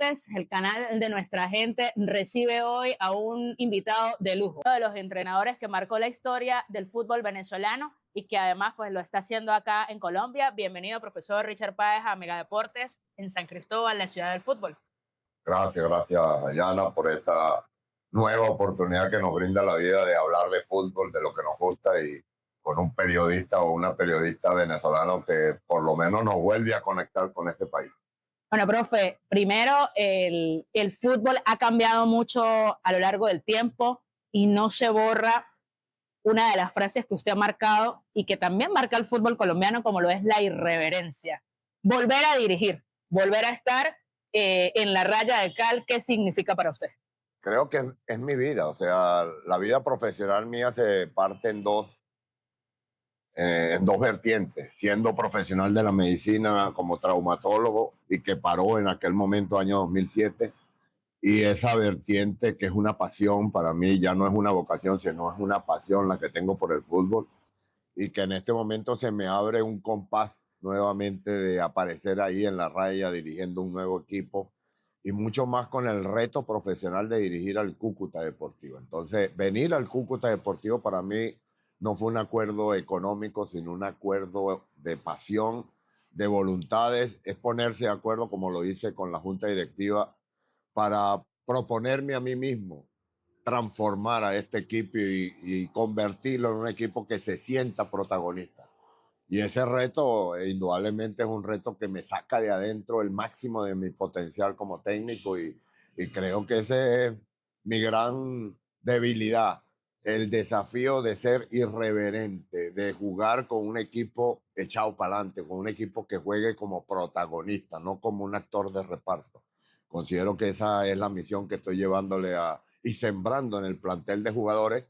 Deportes, el canal de nuestra gente, recibe hoy a un invitado de lujo, uno de los entrenadores que marcó la historia del fútbol venezolano y que además pues lo está haciendo acá en Colombia. Bienvenido, profesor Richard Páez, a Megadeportes en San Cristóbal, la ciudad del fútbol. Gracias, Yana, por esta nueva oportunidad que nos brinda la vida de hablar de fútbol, de lo que nos gusta, y con un periodista o una periodista venezolano que por lo menos nos vuelve a conectar con este país. Bueno, profe, primero el fútbol ha cambiado mucho a lo largo del tiempo y no se borra una de las frases que usted ha marcado y que también marca el fútbol colombiano, como lo es la irreverencia. Volver a dirigir, volver a estar en la raya de cal, ¿qué significa para usted? Creo que es mi vida, o sea, la vida profesional mía se parte en dos vertientes, siendo profesional de la medicina como traumatólogo y que paró en aquel momento, año 2007, y esa vertiente que es una pasión para mí, ya no es una vocación, sino es una pasión la que tengo por el fútbol, y que en este momento se me abre un compás nuevamente de aparecer ahí en la raya dirigiendo un nuevo equipo y mucho más con el reto profesional de dirigir al Cúcuta Deportivo. Entonces, venir al Cúcuta Deportivo para mí no fue un acuerdo económico, sino un acuerdo de pasión, de voluntades, es ponerse de acuerdo, como lo hice con la Junta Directiva, para proponerme a mí mismo transformar a este equipo y convertirlo en un equipo que se sienta protagonista. Y ese reto, indudablemente, es un reto que me saca de adentro el máximo de mi potencial como técnico y creo que ese es mi gran debilidad, el desafío de ser irreverente, de jugar con un equipo echado para adelante, con un equipo que juegue como protagonista, no como un actor de reparto. Considero que esa es la misión que estoy llevándole y sembrando en el plantel de jugadores,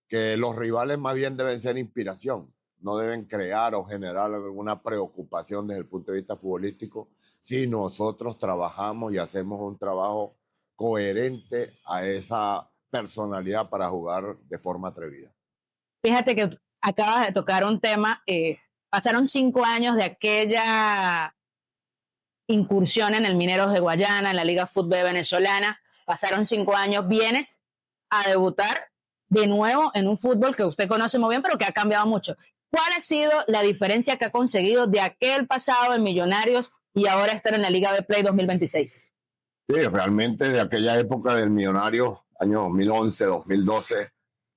que los rivales más bien deben ser inspiración, no deben crear o generar alguna preocupación desde el punto de vista futbolístico, si nosotros trabajamos y hacemos un trabajo coherente a esa personalidad para jugar de forma atrevida. Fíjate que acabas de tocar un tema, pasaron 5 años de aquella incursión en el Mineros de Guayana, en la Liga Fútbol venezolana, pasaron 5 años, vienes a debutar de nuevo en un fútbol que usted conoce muy bien, pero que ha cambiado mucho. ¿Cuál ha sido la diferencia que ha conseguido de aquel pasado en Millonarios y ahora estar en la Liga de Play 2026? Sí, realmente de aquella época del Millonario, año 2011, 2012,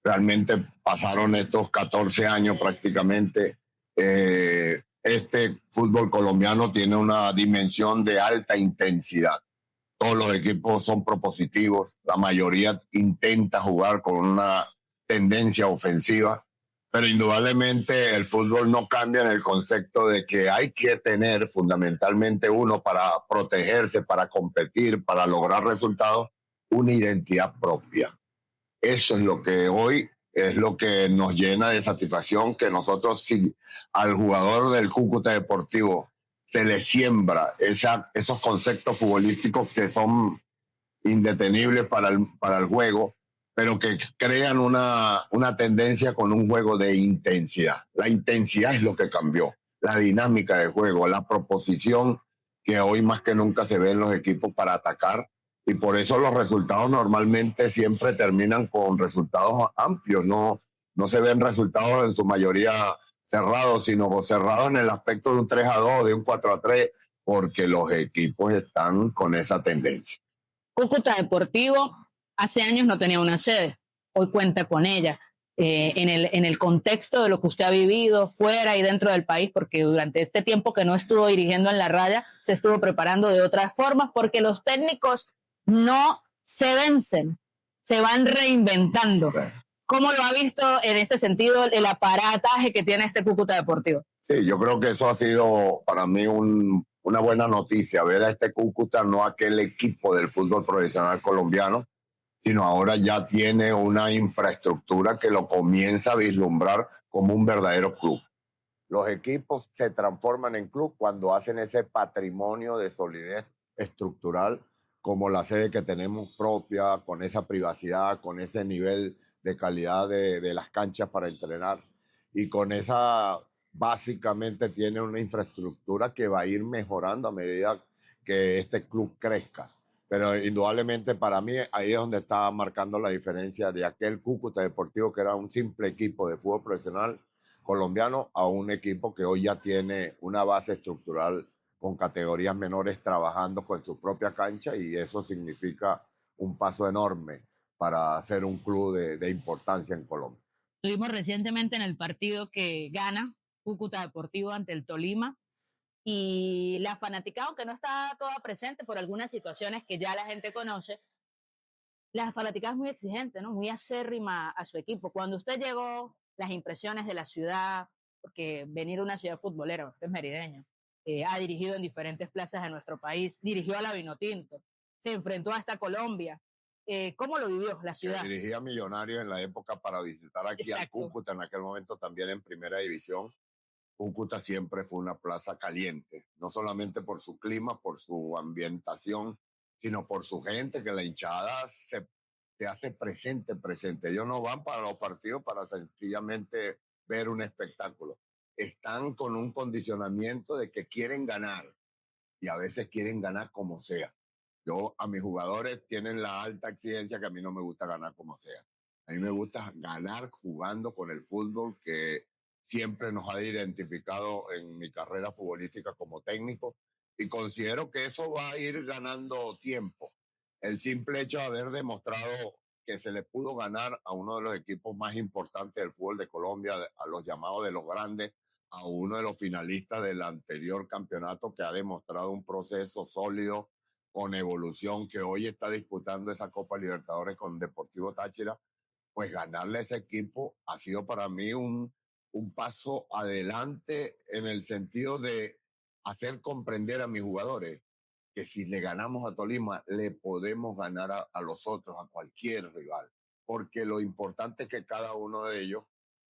realmente pasaron estos 14 años prácticamente. Este fútbol colombiano tiene una dimensión de alta intensidad. Todos los equipos son propositivos, la mayoría intenta jugar con una tendencia ofensiva, pero indudablemente el fútbol no cambia en el concepto de que hay que tener fundamentalmente uno para protegerse, para competir, para lograr resultados, una identidad propia. Eso es lo que hoy es lo que nos llena de satisfacción, que nosotros, si al jugador del Cúcuta Deportivo se le siembra esos conceptos futbolísticos que son indetenibles para el juego, pero que crean una tendencia con un juego de intensidad. La intensidad es lo que cambió, la dinámica del juego, la proposición que hoy más que nunca se ve en los equipos para atacar, y por eso los resultados normalmente siempre terminan con resultados amplios, no se ven resultados en su mayoría cerrados, sino cerrados en el aspecto de un 3-2, de un 4-3, porque los equipos están con esa tendencia. Cúcuta Deportivo hace años no tenía una sede, hoy cuenta con ella. En el contexto de lo que usted ha vivido fuera y dentro del país, porque durante este tiempo que no estuvo dirigiendo en la raya, se estuvo preparando de otras formas, porque los técnicos no se vencen, se van reinventando. ¿Cómo lo ha visto en este sentido el aparataje que tiene este Cúcuta Deportivo? Sí, yo creo que eso ha sido para mí una buena noticia, ver a este Cúcuta, no aquel equipo del fútbol profesional colombiano, sino ahora ya tiene una infraestructura que lo comienza a vislumbrar como un verdadero club. Los equipos se transforman en club cuando hacen ese patrimonio de solidez estructural, como la sede que tenemos propia, con esa privacidad, con ese nivel de calidad de las canchas para entrenar, y con esa, básicamente tiene una infraestructura que va a ir mejorando a medida que este club crezca. Pero indudablemente para mí ahí es donde estaba marcando la diferencia de aquel Cúcuta Deportivo que era un simple equipo de fútbol profesional colombiano a un equipo que hoy ya tiene una base estructural con categorías menores trabajando con su propia cancha y eso significa un paso enorme para ser un club de importancia en Colombia. Tuvimos recientemente en el partido que gana Cúcuta Deportivo ante el Tolima y la fanaticada, aunque no está toda presente por algunas situaciones que ya la gente conoce, la fanaticada es muy exigente, ¿no? Muy acérrima a su equipo. Cuando usted llegó, las impresiones de la ciudad, porque venir a una ciudad futbolera, usted es merideño, ha dirigido en diferentes plazas de nuestro país, dirigió a la Vinotinto, se enfrentó hasta Colombia. ¿Cómo lo vivió la Que ciudad? dirigía Millonarios en la época para visitar aquí al Exacto. Cúcuta, en aquel momento también en primera división. Cúcuta siempre fue una plaza caliente, no solamente por su clima, por su ambientación, sino por su gente, que la hinchada se hace presente, presente. Ellos no van para los partidos para sencillamente ver un espectáculo. Están con un condicionamiento de que quieren ganar y a veces quieren ganar como sea. Yo a mis jugadores tienen la alta exigencia que a mí no me gusta ganar como sea. A mí me gusta ganar jugando con el fútbol que siempre nos ha identificado en mi carrera futbolística como técnico y considero que eso va a ir ganando tiempo. El simple hecho de haber demostrado que se le pudo ganar a uno de los equipos más importantes del fútbol de Colombia, a los llamados de los grandes, a uno de los finalistas del anterior campeonato que ha demostrado un proceso sólido con evolución, que hoy está disputando esa Copa Libertadores con Deportivo Táchira, pues ganarle a ese equipo ha sido para mí un paso adelante en el sentido de hacer comprender a mis jugadores que si le ganamos a Tolima, le podemos ganar a los otros, a cualquier rival. Porque lo importante es que cada uno de ellos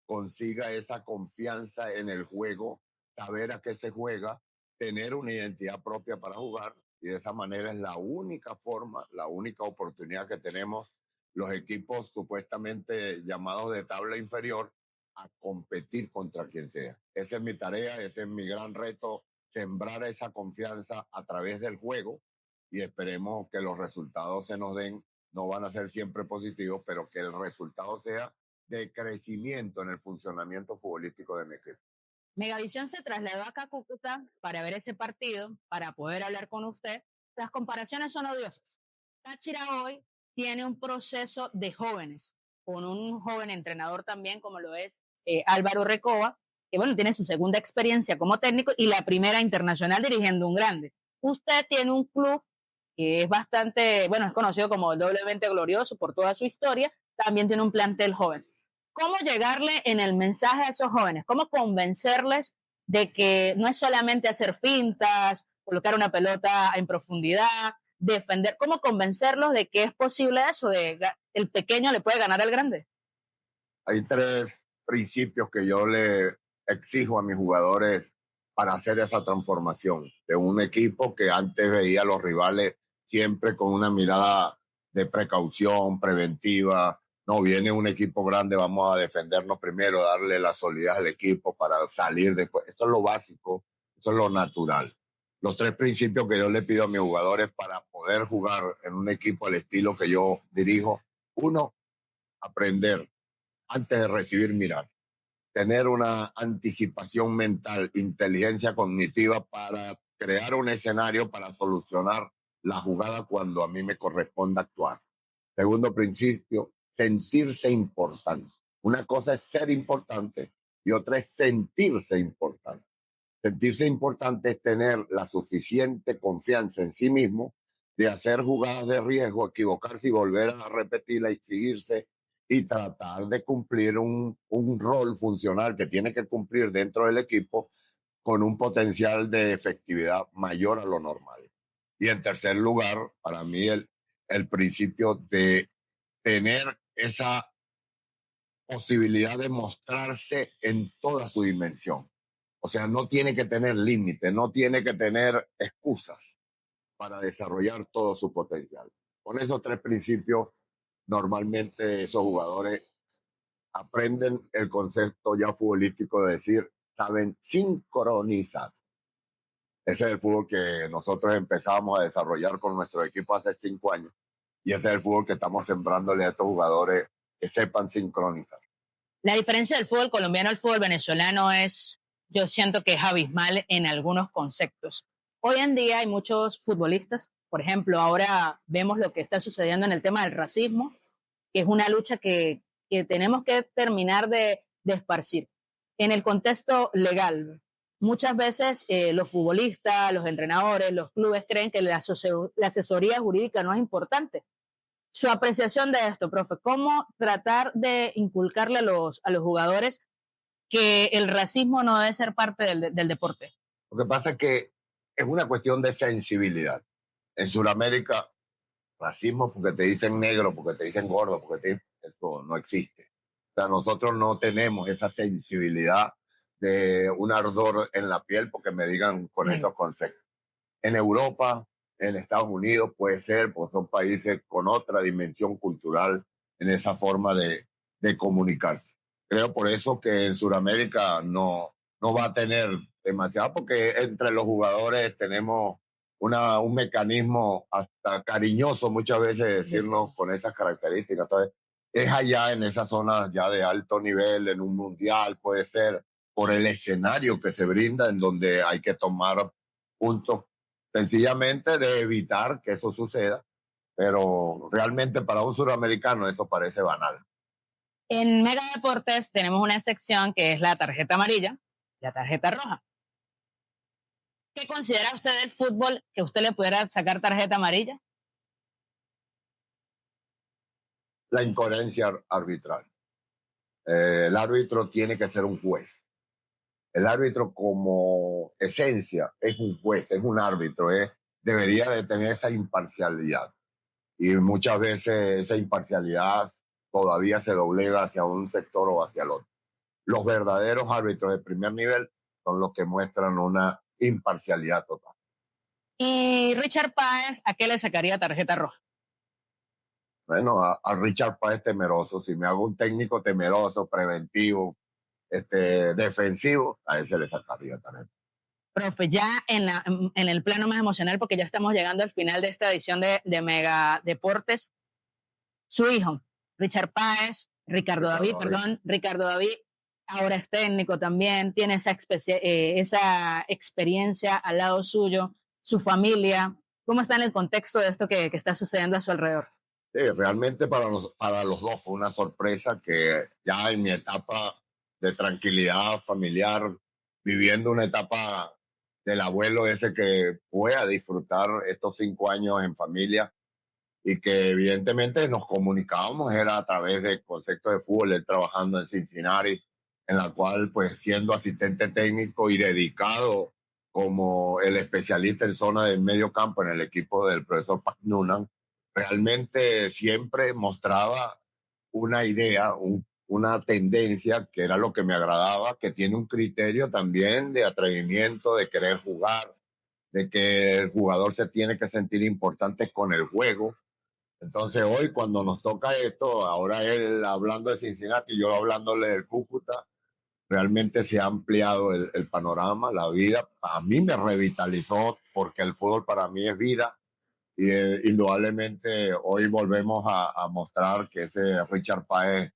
consiga esa confianza en el juego, saber a qué se juega, tener una identidad propia para jugar. Y de esa manera es la única forma, la única oportunidad que tenemos los equipos supuestamente llamados de tabla inferior a competir contra quien sea. Esa es mi tarea, ese es mi gran reto, sembrar esa confianza a través del juego y esperemos que los resultados se nos den. No van a ser siempre positivos, pero que el resultado sea de crecimiento en el funcionamiento futbolístico de mi equipo. Megavisión se trasladó acá a Cúcuta para ver ese partido, para poder hablar con usted. Las comparaciones son odiosas. Táchira hoy tiene un proceso de jóvenes, con un joven entrenador también, como lo es Álvaro Recoba, que bueno, tiene su segunda experiencia como técnico y la primera internacional dirigiendo un grande. Usted tiene un club que es bastante, bueno, es conocido como doblemente glorioso por toda su historia, también tiene un plantel joven. ¿Cómo llegarle en el mensaje a esos jóvenes? ¿Cómo convencerles de que no es solamente hacer fintas, colocar una pelota en profundidad, defender? ¿Cómo convencerlos de que es posible eso, de el pequeño le puede ganar al grande? Hay tres principios que yo le exijo a mis jugadores para hacer esa transformación de un equipo que antes veía a los rivales siempre con una mirada de precaución, preventiva. No, viene un equipo grande, vamos a defendernos primero, darle la solidez al equipo para salir después. Eso es lo básico, eso es lo natural. Los tres principios que yo le pido a mis jugadores para poder jugar en un equipo al estilo que yo dirijo. Uno, aprender antes de recibir mirar, tener una anticipación mental, inteligencia cognitiva para crear un escenario para solucionar la jugada cuando a mí me corresponda actuar. Segundo principio, sentirse importante. Una cosa es ser importante y otra es sentirse importante. Sentirse importante es tener la suficiente confianza en sí mismo de hacer jugadas de riesgo, equivocarse y volver a repetirla y seguirse y tratar de cumplir un rol funcional que tiene que cumplir dentro del equipo con un potencial de efectividad mayor a lo normal. Y en tercer lugar, para mí el principio de tener esa posibilidad de mostrarse en toda su dimensión. O sea, no tiene que tener límite, no tiene que tener excusas para desarrollar todo su potencial. Con esos tres principios, normalmente esos jugadores aprenden el concepto ya futbolístico de decir, saben sincronizar. Ese es el fútbol que nosotros empezamos a desarrollar con nuestro equipo hace 5 años. Y ese es el fútbol que estamos sembrándole a estos jugadores que sepan sincronizar. La diferencia del fútbol colombiano al fútbol venezolano es, yo siento que es abismal en algunos conceptos. Hoy en día hay muchos futbolistas, por ejemplo, ahora vemos lo que está sucediendo en el tema del racismo, que es una lucha que tenemos que terminar de esparcir. En el contexto legal, muchas veces los futbolistas, los entrenadores, los clubes creen que la asesoría jurídica no es importante. Su apreciación de esto, profe, ¿cómo tratar de inculcarle a los jugadores que el racismo no debe ser parte del deporte? Lo que pasa es que es una cuestión de sensibilidad. En Sudamérica, racismo porque te dicen negro, porque te dicen gordo, eso no existe. O sea, nosotros no tenemos esa sensibilidad de un ardor en la piel porque me digan con esos conceptos. En Europa, en Estados Unidos puede ser, pues son países con otra dimensión cultural en esa forma de comunicarse. Creo por eso que en Sudamérica no va a tener demasiado, porque entre los jugadores tenemos un mecanismo hasta cariñoso muchas veces de decirnos con esas características. Entonces, es allá en esas zonas ya de alto nivel, en un mundial, puede ser por el escenario que se brinda, en donde hay que tomar puntos sencillamente de evitar que eso suceda, pero realmente para un suramericano eso parece banal. En Mega Deportes tenemos una sección que es la tarjeta amarilla, la tarjeta roja. ¿Qué considera usted del fútbol que usted le pudiera sacar tarjeta amarilla? La incoherencia arbitral. El árbitro tiene que ser un juez. El árbitro como esencia es un juez, es un árbitro, debería de tener esa imparcialidad. Y muchas veces esa imparcialidad todavía se doblega hacia un sector o hacia el otro. Los verdaderos árbitros de primer nivel son los que muestran una imparcialidad total. Y Richard Páez, ¿a qué le sacaría tarjeta roja? Bueno, a Richard Páez temeroso. Si me hago un técnico temeroso, preventivo, defensivo, a ese le sacaría tarjeta. Profe, ya en el plano más emocional, porque ya estamos llegando al final de esta edición de Mega Deportes, su hijo, Richard Páez, Ricardo David, ahora es técnico también, tiene esa experiencia al lado suyo, su familia. ¿Cómo está en el contexto de esto que está sucediendo a su alrededor? Sí, realmente para los dos fue una sorpresa que ya en mi etapa de tranquilidad familiar, viviendo una etapa del abuelo ese que fue a disfrutar estos 5 años en familia y que evidentemente nos comunicábamos, era a través de conceptos de fútbol, él trabajando en Cincinnati, en la cual pues siendo asistente técnico y dedicado como el especialista en zona de medio campo en el equipo del profesor Pat Noonan, realmente siempre mostraba una idea, una tendencia que era lo que me agradaba, que tiene un criterio también de atrevimiento, de querer jugar, de que el jugador se tiene que sentir importante con el juego. Entonces hoy cuando nos toca esto, ahora él hablando de Cincinnati y yo hablándole del Cúcuta, realmente se ha ampliado el panorama, la vida. A mí me revitalizó porque el fútbol para mí es vida y indudablemente hoy volvemos a mostrar que ese Richard Páez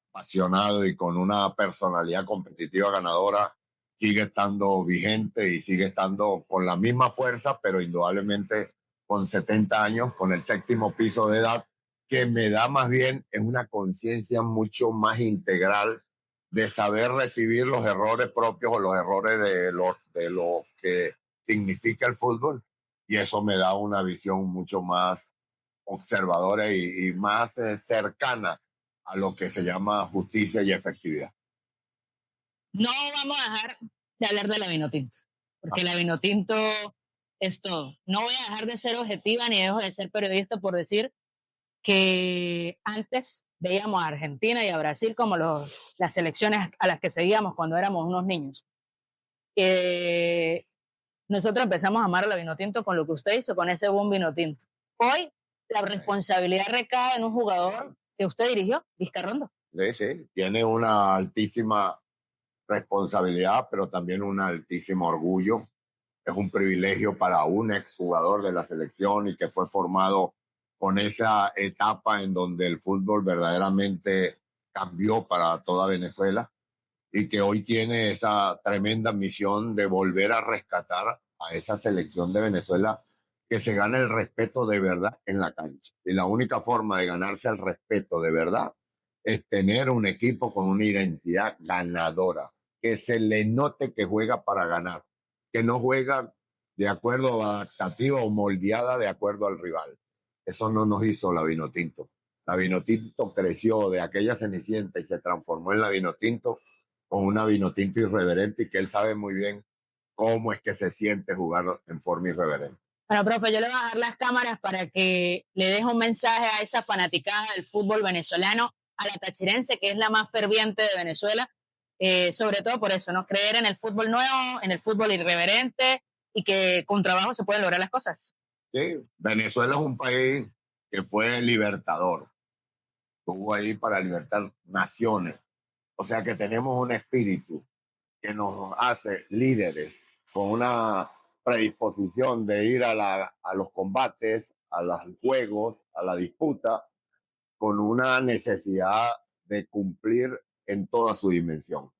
apasionado y con una personalidad competitiva ganadora sigue estando vigente y sigue estando con la misma fuerza, pero indudablemente con 70 años, con el séptimo piso de edad, que me da más bien es una conciencia mucho más integral de saber recibir los errores propios o los errores de lo que significa el fútbol. Y eso me da una visión mucho más observadora y más cercana a lo que se llama justicia y efectividad. No vamos a dejar de hablar de la Vinotinto, porque la Vinotinto es todo. No voy a dejar de ser objetiva ni dejo de ser periodista por decir que antes veíamos a Argentina y a Brasil como las selecciones a las que seguíamos cuando éramos unos niños. Nosotros empezamos a amar a la Vinotinto con lo que usted hizo, con ese buen Vinotinto. Hoy la responsabilidad recae en un jugador que usted dirigió, Vizcarrondo. Sí, sí, tiene una altísima responsabilidad, pero también un altísimo orgullo es un privilegio para un exjugador de la selección y que fue formado con esa etapa en donde el fútbol verdaderamente cambió para toda Venezuela y que hoy tiene esa tremenda misión de volver a rescatar a esa selección de Venezuela, que se gane el respeto de verdad en la cancha. Y la única forma de ganarse el respeto de verdad es tener un equipo con una identidad ganadora, que se le note que juega para ganar, que no juega de acuerdo a adaptativa o moldeada de acuerdo al rival. Eso no nos hizo la Vinotinto. La Vinotinto creció de aquella Cenicienta y se transformó en la Vinotinto, con una Vinotinto irreverente, y que él sabe muy bien cómo es que se siente jugar en forma irreverente. Bueno, profe, yo le voy a dar las cámaras para que le deje un mensaje a esa fanaticada del fútbol venezolano, a la tachirense, que es la más ferviente de Venezuela, sobre todo por eso, ¿no? Creer en el fútbol nuevo, en el fútbol irreverente y que con trabajo se pueden lograr las cosas. Sí, Venezuela es un país que fue libertador, estuvo ahí para libertar naciones, o sea que tenemos un espíritu que nos hace líderes con una predisposición de ir a los combates, a los juegos, a la disputa, con una necesidad de cumplir en toda su dimensión.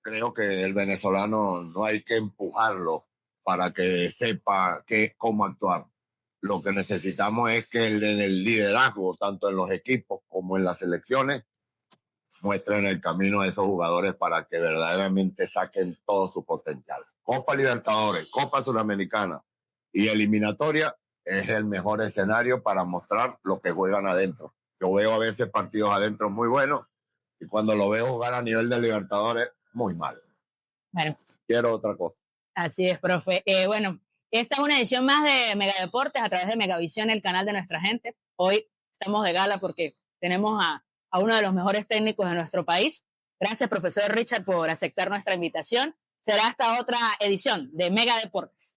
Creo que el venezolano no hay que empujarlo para que sepa cómo actuar. Lo que necesitamos es que en el liderazgo, tanto en los equipos como en las selecciones, muestren el camino a esos jugadores para que verdaderamente saquen todo su potencial. Copa Libertadores, Copa Sudamericana y eliminatoria es el mejor escenario para mostrar lo que juegan adentro. Yo veo a veces partidos adentro muy buenos y cuando lo veo jugar a nivel de Libertadores, muy mal. Bueno, Quiero otra cosa. así es, profe. Bueno, esta es una edición más de Mega Deportes a través de Megavisión, el canal de nuestra gente. Hoy estamos de gala porque tenemos a uno de los mejores técnicos de nuestro país. Gracias, profesor Richard, por aceptar nuestra invitación. Será hasta otra edición de Mega Deportes.